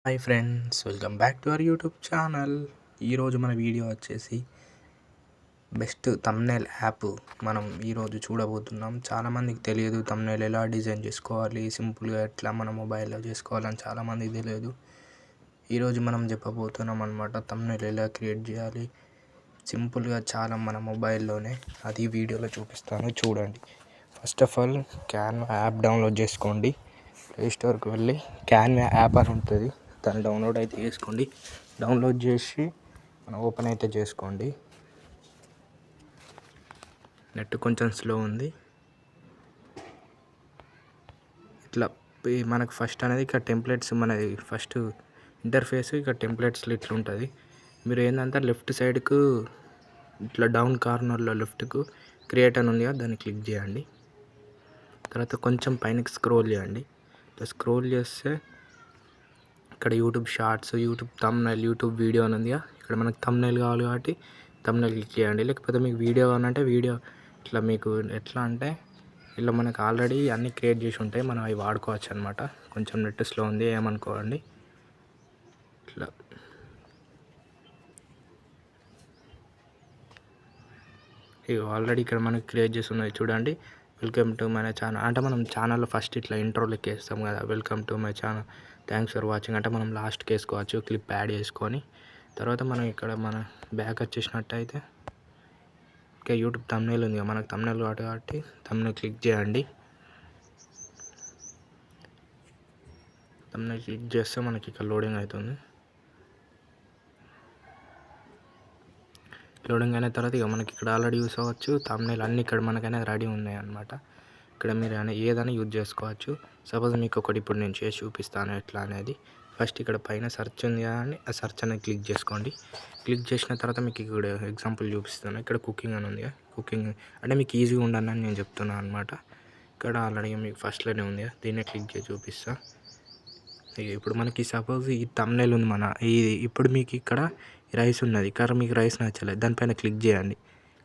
Hi friends, welcome back to our YouTube channel. ఈరోజు మన video వచ్చేసి బెస్ట్ థంబ్నెయిల్ యాప్ మనం ఈరోజు చూడబోతున్నాం. చాలామందికి తెలియదు థంబ్నెయిల్ ఎలా డిజైన్ చేసుకోవాలి, సింపుల్గా ఎట్లా మన మొబైల్లో చేసుకోవాలని చాలామందికి తెలియదు. ఈరోజు మనం చెప్పబోతున్నాం అనమాట. థంబ్నెయిల్ ఎలా క్రియేట్ చేయాలి సింపుల్గా చాలా మన మొబైల్లోనే, అది వీడియోలో చూపిస్తాను చూడండి. First of all Canva app download చేసుకోండి. ప్లే స్టోర్కి వెళ్ళి క్యాన్వా యాప్ అని ఉంటుంది, దాన్ని డౌన్లోడ్ అయితే చేసుకోండి. డౌన్లోడ్ చేసి మనం ఓపెన్ అయితే చేసుకోండి. నెట్ కొంచెం స్లో ఉంది. ఇట్లా మనకు ఫస్ట్ అనేది ఇక్కడ టెంప్లెట్స్, మనది ఫస్ట్ ఇంటర్ఫేస్ ఇక్కడ టెంప్లెట్స్లో ఇట్లా ఉంటుంది. మీరు ఏంటంటే లెఫ్ట్ సైడ్కు ఇట్లా డౌన్ కార్నర్లో లెఫ్ట్కు క్రియేట్ అని ఉంది కదా, దాన్ని క్లిక్ చేయండి. తర్వాత కొంచెం పైనకి స్క్రోల్ చేయండి. ఇట్లా స్క్రోల్ చేస్తే ఇక్కడ YouTube Shorts, YouTube thumbnail, YouTube video అని ఉంది. ఇక్కడ మనకు థంబ్నెయిల్ కావాలి కాబట్టి థంబ్నెయిల్ క్లిక్ చేయండి. లేకపోతే మీకు వీడియో కావాలంటే వీడియో ఇట్లా మీకు ఎట్లా అంటే ఇలా మనకు ఆల్రెడీ అన్నీ క్రియేట్ చేసి ఉంటాయి, మనం అవి వాడుకోవచ్చు అనమాట. కొంచెం నెట్ స్లో ఉంది ఏమనుకోండి. ఇట్లా ఇవి ఆల్రెడీ ఇక్కడ మనకి క్రియేట్ చేసి ఉన్నాయి చూడండి. వెల్కమ్ టు మై ఛానల్ అంటే మనం ఛానల్లో ఫస్ట్ ఇట్లా ఇంట్రో లెక్క వేస్తాం కదా, welcome to my channel, thanks for watching అంటే మనం లాస్ట్కి వేసుకోవచ్చు, క్లిప్ యాడ్ చేసుకొని. తర్వాత మనం ఇక్కడ మన బ్యాక్ వచ్చేసినట్టయితే ఇంకా యూట్యూబ్ థంబ్నెయిల్ ఉంది, మనకు థంబ్నెయిల్ కాబట్టి థంబ్నెయిల్ క్లిక్ చేయండి. థంబ్నెయిల్ క్లిక్ చేస్తే మనకి ఇక్కడ లోడింగ్ అవుతుంది. లోడింగ్ అయిన తర్వాత ఇక మనకి ఇక్కడ ఆల్రెడీ యూస్ అవ్వచ్చు థంబ్నెయిల్ అన్నీ ఇక్కడ మనకైనా రెడీ ఉన్నాయి అన్నమాట. ఇక్కడ మీరు ఏదైనా యూజ్ చేసుకోవచ్చు. సపోజ్ మీకు ఒకటి ఇప్పుడు నేను చేసి చూపిస్తాను ఎట్లా అనేది. ఫస్ట్ ఇక్కడ పైన సెర్చ్ ఉంది కానీ ఆ సెర్చ్ అనేది క్లిక్ చేసుకోండి. క్లిక్ చేసిన తర్వాత మీకు ఇక్కడ ఎగ్జాంపుల్ చూపిస్తాను. ఇక్కడ కుకింగ్ అని ఉంది, కుకింగ్ అంటే మీకు ఈజీగా ఉండాలని నేను చెప్తున్నాను అనమాట. ఇక్కడ ఆల్రెడీ మీకు ఫస్ట్లోనే ఉంది, దీన్నే క్లిక్ చేసి చూపిస్తా. ఇప్పుడు మనకి సపోజ్ ఈ థంబ్నెయిల్ ఉంది మన ఇది. ఇప్పుడు మీకు ఇక్కడ రైస్ ఉన్నది, కానీ మీకు రైస్ నచ్చలేదు, దానిపైన క్లిక్ చేయండి.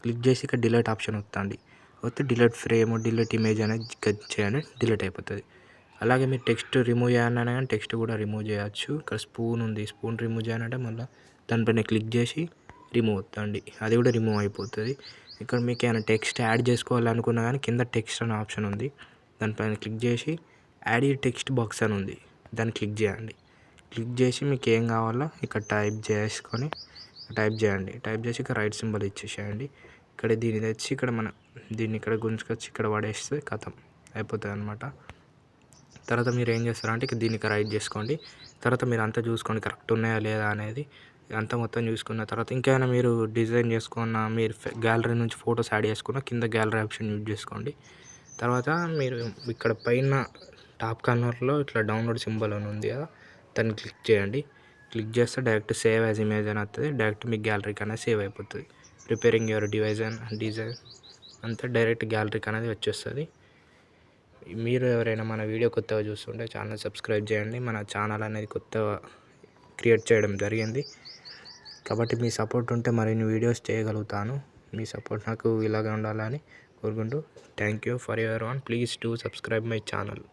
క్లిక్ చేసి ఇక్కడ డిలీట్ ఆప్షన్ వస్తుంది, వస్తే డిలీట్ ఫ్రేమ్, డిలీట్ ఇమేజ్ అనేది క్లిక్ చేయండి, డిలీట్ అయిపోతుంది. అలాగే మీరు టెక్స్ట్ రిమూవ్ చేయాలన్నా కానీ టెక్స్ట్ కూడా రిమూవ్ చేయవచ్చు. ఇక్కడ స్పూన్ ఉంది, స్పూన్ రిమూవ్ చేయాలంటే మళ్ళీ దానిపైన క్లిక్ చేసి రిమూవ్ అవుతుంది, అది కూడా రిమూవ్ అయిపోతుంది. ఇక్కడ మీకు ఏమైనా టెక్స్ట్ యాడ్ చేసుకోవాలనుకున్నా కానీ కింద టెక్స్ట్ అనే ఆప్షన్ ఉంది, దానిపైన క్లిక్ చేసి యాడ్ ఈ టెక్స్ట్ బాక్స్ అని ఉంది, దాన్ని క్లిక్ చేయండి. క్లిక్ చేసి మీకు ఏం కావాలో ఇక్కడ టైప్ చేసుకొని టైప్ చేయండి. టైప్ చేసి ఇక్కడ రైట్ సింబల్ ఇచ్చేసేయండి. ఇక్కడ దీన్ని తెచ్చి ఇక్కడ దీన్ని ఇక్కడ గుంజుకొచ్చి ఇక్కడ పడేస్తే కథం అయిపోతుంది అనమాట. తర్వాత మీరు ఏం చేస్తారంటే ఇక దీనికి రైట్ చేసుకోండి. తర్వాత మీరు అంతా చూసుకోండి కరెక్ట్ ఉన్నాయా లేదా అనేది. అంతా మొత్తం చూసుకున్న తర్వాత ఇంకేమైనా మీరు డిజైన్ చేసుకున్న, మీరు గ్యాలరీ నుంచి ఫొటోస్ యాడ్ చేసుకున్న కింద గ్యాలరీ ఆప్షన్ యూజ్ చేసుకోండి. తర్వాత మీరు ఇక్కడ పైన టాప్ కార్నర్లో ఇట్లా డౌన్లోడ్ సింబల్ అని ఉంది కదా, దాన్ని క్లిక్ చేయండి. క్లిక్ చేస్తే డైరెక్ట్ సేవ్ యాజ్ ఇమేజ్ అని వస్తుంది, డైరెక్ట్ మీ గ్యాలరీకి అనేది సేవ్ అయిపోతుంది. ప్రిపేరింగ్ యువర్ డిజైన్ అంతా డైరెక్ట్ గ్యాలరీకి అనేది వచ్చేస్తుంది. మీరు ఎవరైనా మన వీడియో కొత్తగా చూస్తుంటే ఛానల్ సబ్స్క్రైబ్ చేయండి. మన ఛానల్ అనేది కొత్తగా క్రియేట్ చేయడం జరిగింది కాబట్టి మీ సపోర్ట్ ఉంటే మరిన్ని వీడియోస్ చేయగలుగుతాను. మీ సపోర్ట్ నాకు ఇలాగే ఉండాలని కోరుకుంటూ thank you for your one. Please to subscribe my channel.